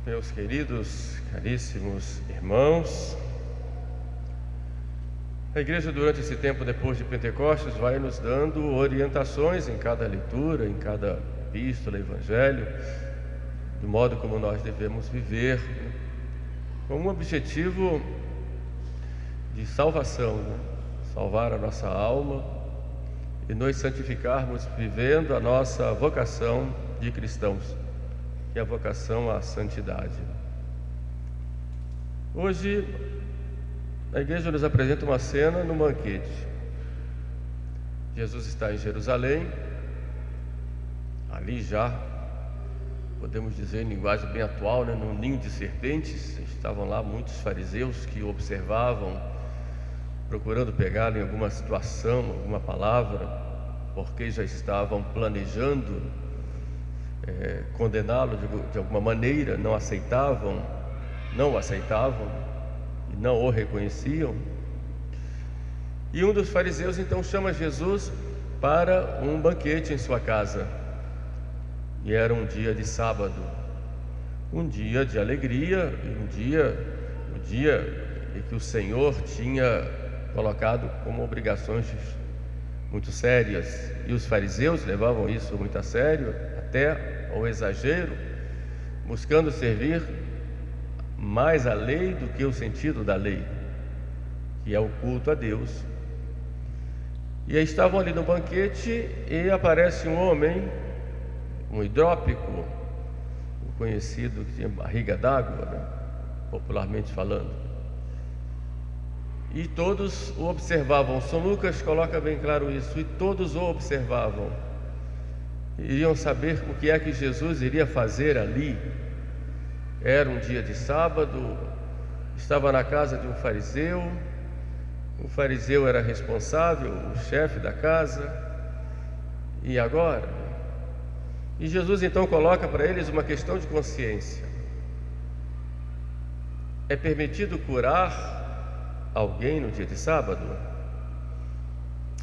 Meus queridos, caríssimos irmãos, a Igreja durante esse tempo depois de Pentecostes vai nos dando orientações em cada leitura, em cada epístola, evangelho, do modo como nós devemos viver, com um objetivo de salvação, salvar a nossa alma e nos santificarmos vivendo a nossa vocação de cristãos, que é a vocação à santidade. Hoje, a igreja nos apresenta uma cena no banquete. Jesus está em Jerusalém, ali já, podemos dizer em linguagem bem atual, num ninho de serpentes. Estavam lá muitos fariseus que observavam, procurando pegá-lo em alguma situação, alguma palavra, porque já estavam planejando condená-lo de alguma maneira, não o aceitavam e não o reconheciam. E um dos fariseus então chama Jesus para um banquete em sua casa, e era um dia de sábado, um dia de alegria, e um dia em que o Senhor tinha colocado como obrigações muito sérias, e os fariseus levavam isso muito a sério, até ao exagero, buscando servir mais a lei do que o sentido da lei, que é o culto a Deus. E aí estavam ali no banquete e aparece um homem, um hidrópico, o conhecido que tinha barriga d'água, popularmente falando. E todos o observavam. São Lucas coloca bem claro isso. E todos o observavam. Iriam saber o que é que Jesus iria fazer ali. Era um dia de sábado, estava na casa de um fariseu. O fariseu era responsável, o chefe da casa. E agora? E Jesus então coloca para eles uma questão de consciência. É permitido curar alguém no dia de sábado?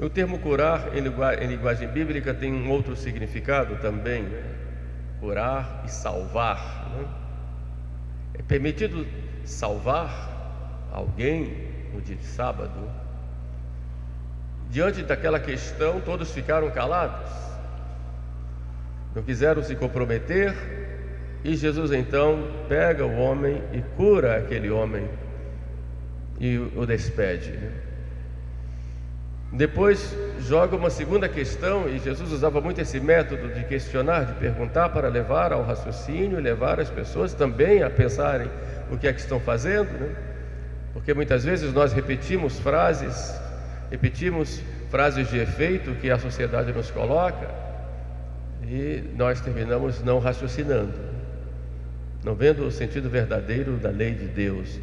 O termo curar em linguagem bíblica tem um outro significado também, curar e salvar, É permitido salvar alguém no dia de sábado? Diante daquela questão, todos ficaram calados, não quiseram se comprometer, e Jesus então pega o homem e cura aquele homem e o despede. Depois joga uma segunda questão, e Jesus usava muito esse método de questionar, de perguntar, para levar ao raciocínio e levar as pessoas também a pensarem o que é que estão fazendo, Porque muitas vezes nós repetimos frases de efeito que a sociedade nos coloca, e nós terminamos não raciocinando, não vendo o sentido verdadeiro da lei de Deus.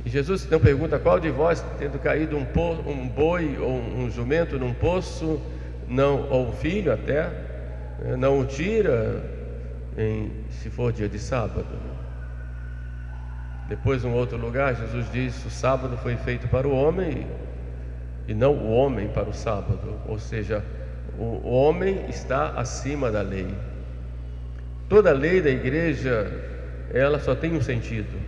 E Jesus então pergunta: qual de vós, tendo caído um boi ou um jumento num poço, ou um filho até, não o tira se for dia de sábado? Depois, em outro lugar, Jesus diz: o sábado foi feito para o homem e não o homem para o sábado. Ou seja, o homem está acima da lei. Toda a lei da igreja, ela só tem um sentido,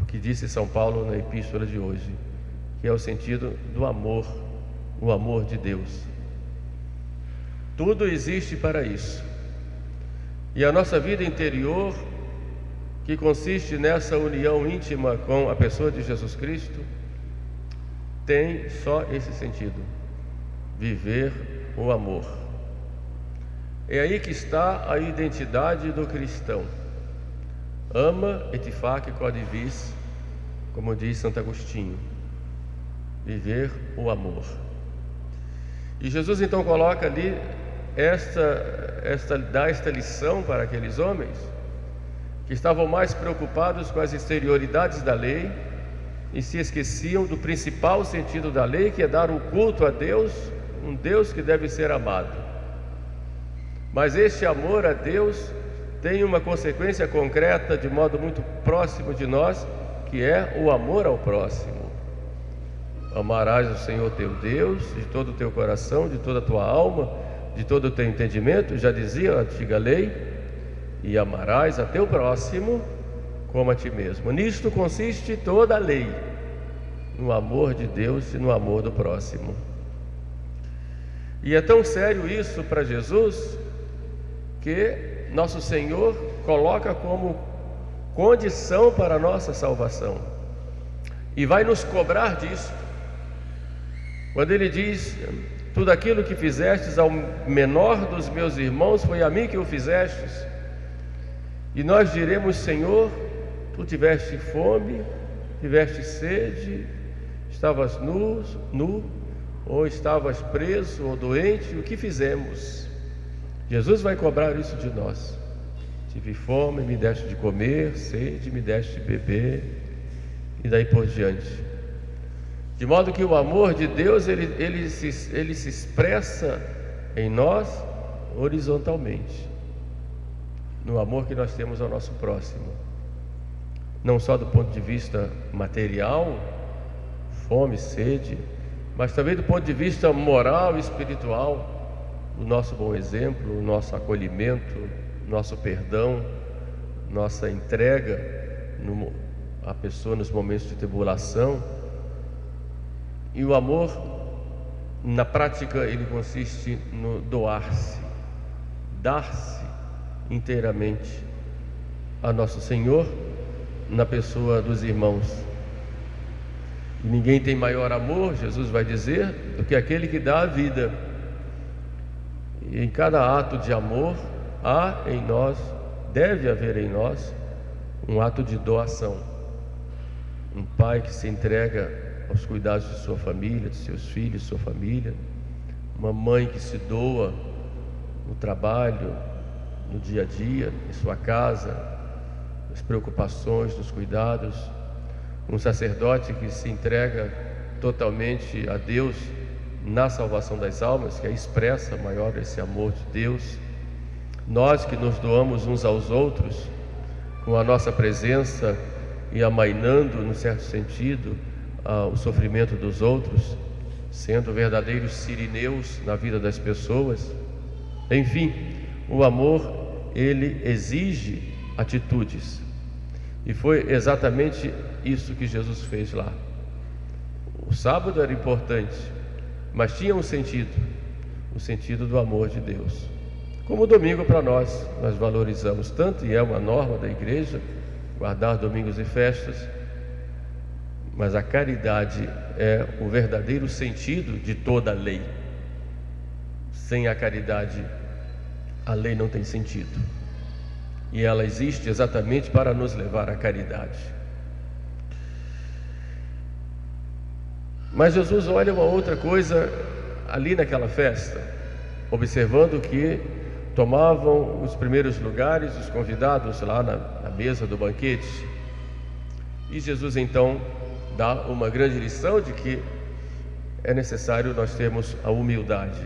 o que disse São Paulo na epístola de hoje, que é o sentido do amor, o amor de Deus. Tudo existe para isso. E a nossa vida interior, que consiste nessa união íntima com a pessoa de Jesus Cristo, tem só esse sentido: viver o amor. É aí que está a identidade do cristão. Ama et fac quod vis, como diz Santo Agostinho, viver o amor. E Jesus então coloca ali dá esta lição para aqueles homens que estavam mais preocupados com as exterioridades da lei e se esqueciam do principal sentido da lei, que é dar o culto a Deus, um Deus que deve ser amado. Mas este amor a Deus tem uma consequência concreta, de modo muito próximo de nós, que é o amor ao próximo. Amarás o Senhor teu Deus de todo o teu coração, de toda a tua alma, de todo o teu entendimento, já dizia a antiga lei, e amarás a teu próximo como a ti mesmo. Nisto consiste toda a lei, no amor de Deus e no amor do próximo. E é tão sério isso para Jesus, que nosso Senhor coloca como condição para a nossa salvação, e vai nos cobrar disso, quando Ele diz: tudo aquilo que fizestes ao menor dos meus irmãos, foi a mim que o fizestes. E nós diremos: Senhor, tu tiveste fome, tiveste sede, estavas nu, ou estavas preso ou doente, o que fizemos? Jesus vai cobrar isso de nós. Tive fome, me deste de comer, sede, me deste de beber, e daí por diante. De modo que o amor de Deus, ele se expressa em nós horizontalmente, no amor que nós temos ao nosso próximo, não só do ponto de vista material, fome, sede, mas também do ponto de vista moral e espiritual, o nosso bom exemplo, o nosso acolhimento, nosso perdão, nossa entrega à pessoa nos momentos de tribulação. E o amor, na prática, ele consiste no doar-se, dar-se inteiramente a nosso Senhor na pessoa dos irmãos. E ninguém tem maior amor, Jesus vai dizer, do que aquele que dá a vida. E em cada ato de amor há em nós, deve haver em nós, um ato de doação. Um pai que se entrega aos cuidados de sua família, de seus filhos, sua família. Uma mãe que se doa no trabalho, no dia a dia, em sua casa, nas preocupações, nos cuidados. Um sacerdote que se entrega totalmente a Deus na salvação das almas, que expressa maior esse amor de Deus. Nós que nos doamos uns aos outros, com a nossa presença e amainando, no certo sentido, o sofrimento dos outros, sendo verdadeiros sirineus na vida das pessoas. Enfim, o amor, ele exige atitudes, e foi exatamente isso que Jesus fez lá. O sábado era importante, mas tinha um sentido, o sentido do amor de Deus. Como o domingo para nós valorizamos tanto, e é uma norma da igreja, guardar domingos e festas, mas a caridade é o verdadeiro sentido de toda a lei. Sem a caridade, a lei não tem sentido, e ela existe exatamente para nos levar à caridade. Mas Jesus olha uma outra coisa ali naquela festa, observando que tomavam os primeiros lugares os convidados lá na mesa do banquete. E Jesus então dá uma grande lição de que é necessário nós termos a humildade.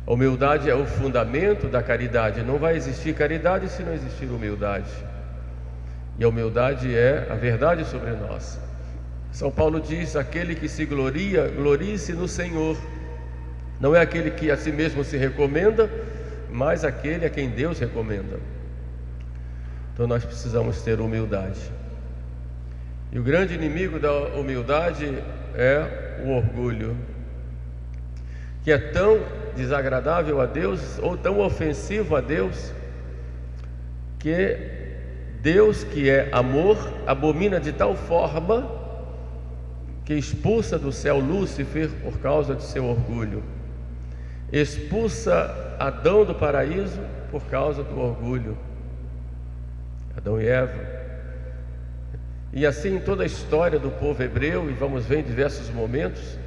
A humildade é o fundamento da caridade. Não vai existir caridade se não existir humildade. E a humildade é a verdade sobre nós. São Paulo diz: aquele que se gloria, glorie-se no Senhor. Não é aquele que a si mesmo se recomenda, mas aquele a quem Deus recomenda. Então nós precisamos ter humildade. E o grande inimigo da humildade é o orgulho, que é tão desagradável a Deus, ou tão ofensivo a Deus, que Deus, que é amor, abomina de tal forma que expulsa do céu Lúcifer por causa de seu orgulho, expulsa Adão do paraíso por causa do orgulho, Adão e Eva. E assim toda a história do povo hebreu, e vamos ver em diversos momentos,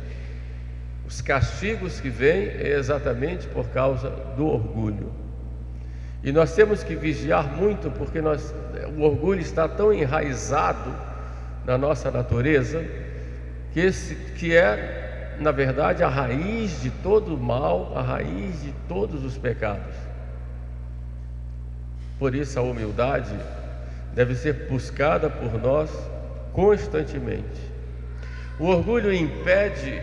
os castigos que vêm é exatamente por causa do orgulho. E nós temos que vigiar muito, porque o orgulho está tão enraizado na nossa natureza, que é, na verdade, a raiz de todo o mal, a raiz de todos os pecados. Por isso a humildade deve ser buscada por nós constantemente. O orgulho impede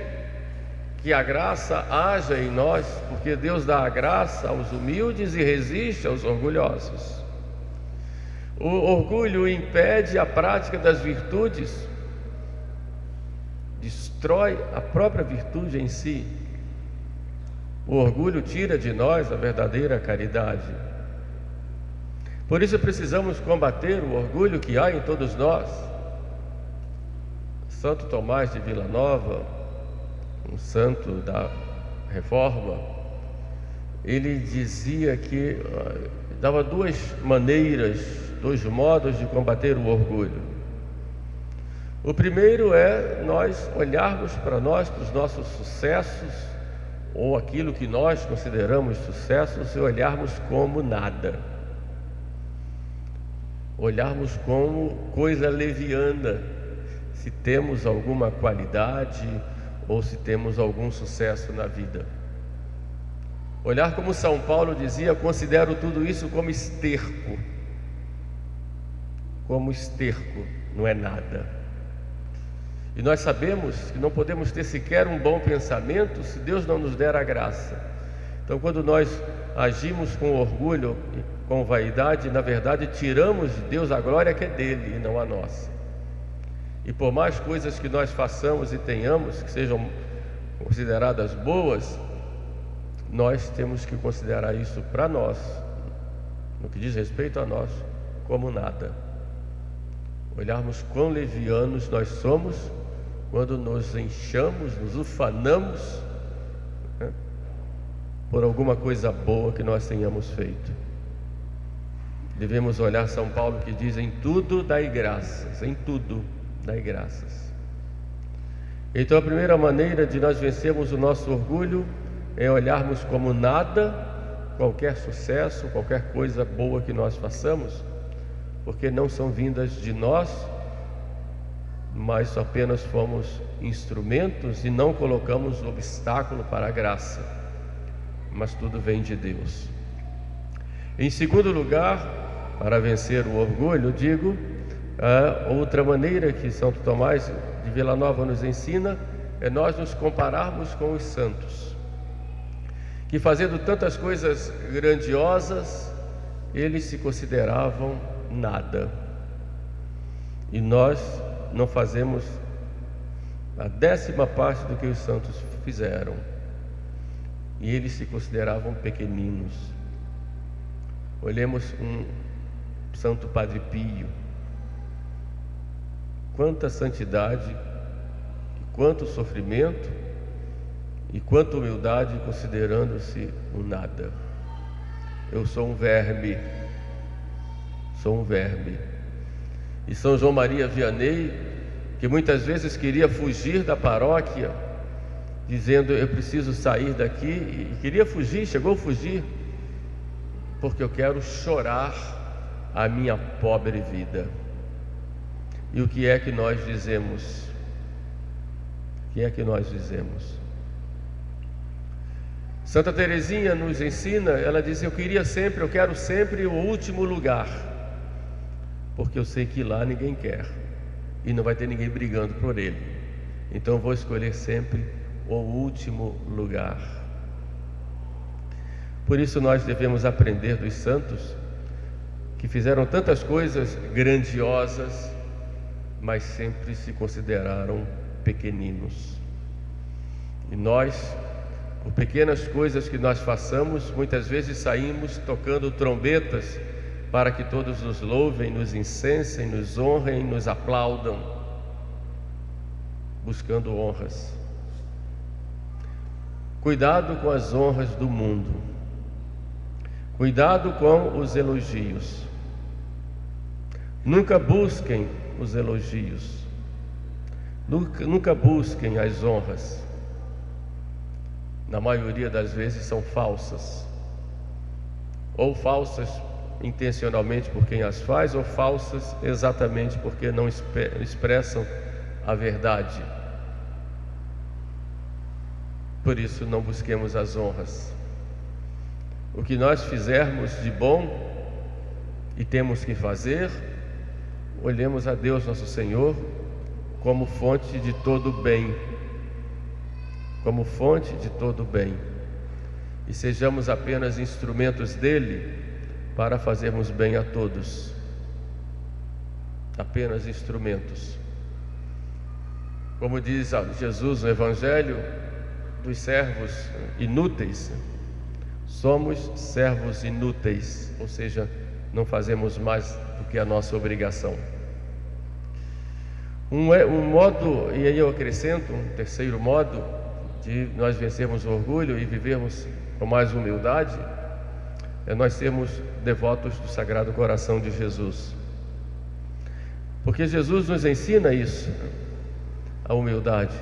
que a graça haja em nós, porque Deus dá a graça aos humildes e resiste aos orgulhosos. O orgulho impede a prática das virtudes, destrói a própria virtude em si. O orgulho tira de nós a verdadeira caridade. Por isso precisamos combater o orgulho que há em todos nós. Santo Tomás de Vila Nova, um santo da Reforma, ele dizia que dava duas maneiras, dois modos de combater o orgulho. O primeiro é nós olharmos para nós, para os nossos sucessos, ou aquilo que nós consideramos sucessos, e olharmos como nada. Olharmos como coisa leviana, se temos alguma qualidade ou se temos algum sucesso na vida. Olhar como São Paulo dizia: considero tudo isso como esterco. Como esterco, não é nada. E nós sabemos que não podemos ter sequer um bom pensamento se Deus não nos der a graça. Então, quando nós agimos com orgulho e com vaidade, na verdade tiramos de Deus a glória que é dele e não a nossa. E por mais coisas que nós façamos e tenhamos, que sejam consideradas boas, nós temos que considerar isso para nós, no que diz respeito a nós, como nada. Olharmos quão levianos nós somos quando nos enchamos, nos ufanamos, né, por alguma coisa boa que nós tenhamos feito. Devemos olhar São Paulo, que diz: em tudo dai graças, em tudo dai graças. Então a primeira maneira de nós vencermos o nosso orgulho é olharmos como nada qualquer sucesso, qualquer coisa boa que nós façamos, porque não são vindas de nós, mas apenas fomos instrumentos e não colocamos obstáculo para a graça, mas tudo vem de Deus. Em segundo lugar, para vencer o orgulho, digo, a outra maneira que Santo Tomás de Vila Nova nos ensina é nós nos compararmos com os santos, que fazendo tantas coisas grandiosas, eles se consideravam nada, e nós não fazemos a 10ª parte do que os santos fizeram, e eles se consideravam pequeninos. Olhemos um Santo Padre Pio, quanta santidade, quanto sofrimento e quanta humildade, considerando-se um nada. Eu sou um verme, sou um verme. E São João Maria Vianney, que muitas vezes queria fugir da paróquia, dizendo: eu preciso sair daqui, e queria fugir, chegou a fugir, porque eu quero chorar a minha pobre vida. E o que é que nós dizemos? O que é que nós dizemos? Santa Teresinha nos ensina, ela diz: eu quero sempre o último lugar, porque eu sei que lá ninguém quer e não vai ter ninguém brigando por ele, então eu vou escolher sempre o último lugar. Por isso nós devemos aprender dos santos, que fizeram tantas coisas grandiosas, mas sempre se consideraram pequeninos. E nós, por pequenas coisas que nós façamos, muitas vezes saímos tocando trombetas para que todos nos louvem, nos incensem, nos honrem, nos aplaudam, buscando honras. Cuidado com as honras do mundo, cuidado com os elogios. Nunca busquem os elogios, nunca busquem as honras. Na maioria das vezes são falsas, ou falsas intencionalmente por quem as faz, ou falsas exatamente porque não expressam a verdade. Por isso não busquemos as honras. O que nós fizermos de bom e temos que fazer, olhemos a Deus nosso Senhor como fonte de todo bem, como fonte de todo bem, e sejamos apenas instrumentos dele para fazermos bem a todos, apenas instrumentos. Como diz Jesus no Evangelho dos servos inúteis, somos servos inúteis, ou seja, não fazemos mais do que a nossa obrigação. Um modo, e aí eu acrescento um terceiro modo de nós vencermos o orgulho e vivermos com mais humildade, é nós sermos devotos do Sagrado Coração de Jesus. Porque Jesus nos ensina isso, a humildade.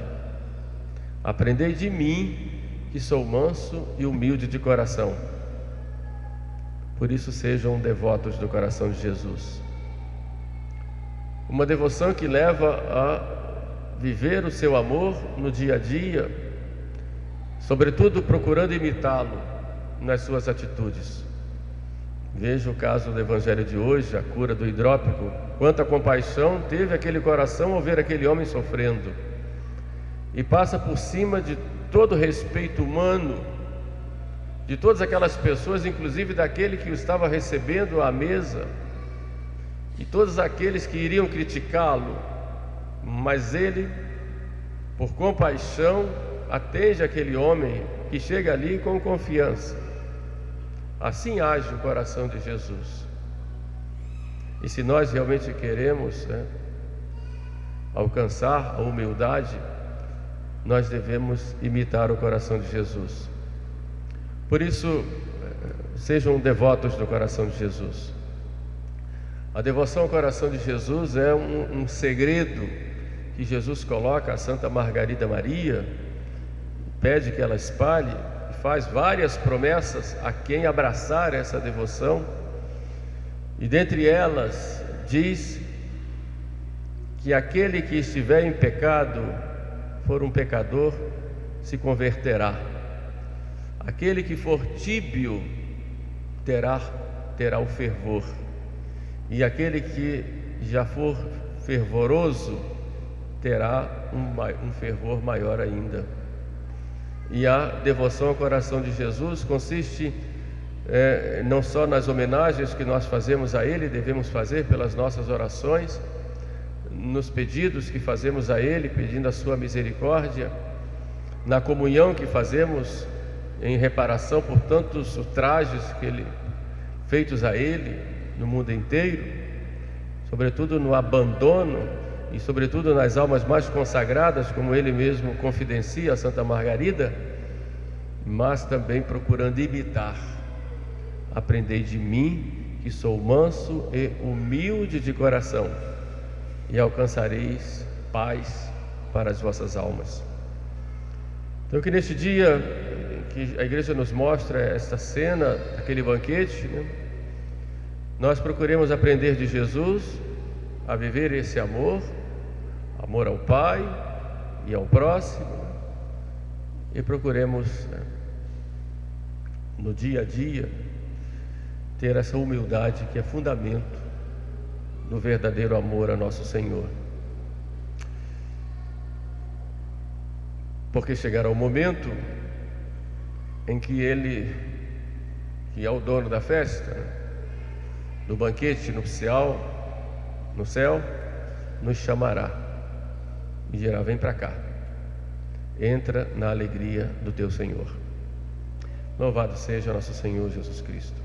Aprendei de mim, que sou manso e humilde de coração. Por isso sejam devotos do coração de Jesus. Uma devoção que leva a viver o seu amor no dia a dia, sobretudo procurando imitá-lo nas suas atitudes. Veja o caso do Evangelho de hoje, a cura do hidrópico. Quanta compaixão teve aquele coração ao ver aquele homem sofrendo. E passa por cima de todo respeito humano, de todas aquelas pessoas, inclusive daquele que o estava recebendo à mesa, e todos aqueles que iriam criticá-lo, mas ele, por compaixão, atende aquele homem que chega ali com confiança. Assim age o coração de Jesus. E se nós realmente queremos alcançar a humildade, nós devemos imitar o coração de Jesus. Por isso, sejam devotos do coração de Jesus. A devoção ao coração de Jesus é um segredo que Jesus coloca a Santa Margarida Maria, pede que ela espalhe, faz várias promessas a quem abraçar essa devoção, e dentre elas diz que aquele que estiver em pecado, for um pecador, se converterá. Aquele que for tíbio terá o fervor, e aquele que já for fervoroso terá um fervor maior ainda. E a devoção ao coração de Jesus consiste não só nas homenagens que nós fazemos a Ele, devemos fazer pelas nossas orações, nos pedidos que fazemos a Ele, pedindo a sua misericórdia, na comunhão que fazemos em reparação por tantos ultrajes feitos a Ele no mundo inteiro, sobretudo no abandono e sobretudo nas almas mais consagradas, como Ele mesmo confidencia a Santa Margarida, mas também procurando imitar. Aprendei de mim, que sou manso e humilde de coração, e alcançareis paz para as vossas almas. Então, que neste dia que a igreja nos mostra esta cena, aquele banquete, nós procuremos aprender de Jesus a viver esse amor ao Pai e ao próximo, e procuremos no dia a dia ter essa humildade que é fundamento do verdadeiro amor a nosso Senhor. Porque chegará o momento em que Ele, que é o dono da festa, do banquete nupcial no céu, nos chamará e dirá: vem para cá, entra na alegria do teu Senhor. Louvado seja nosso Senhor Jesus Cristo.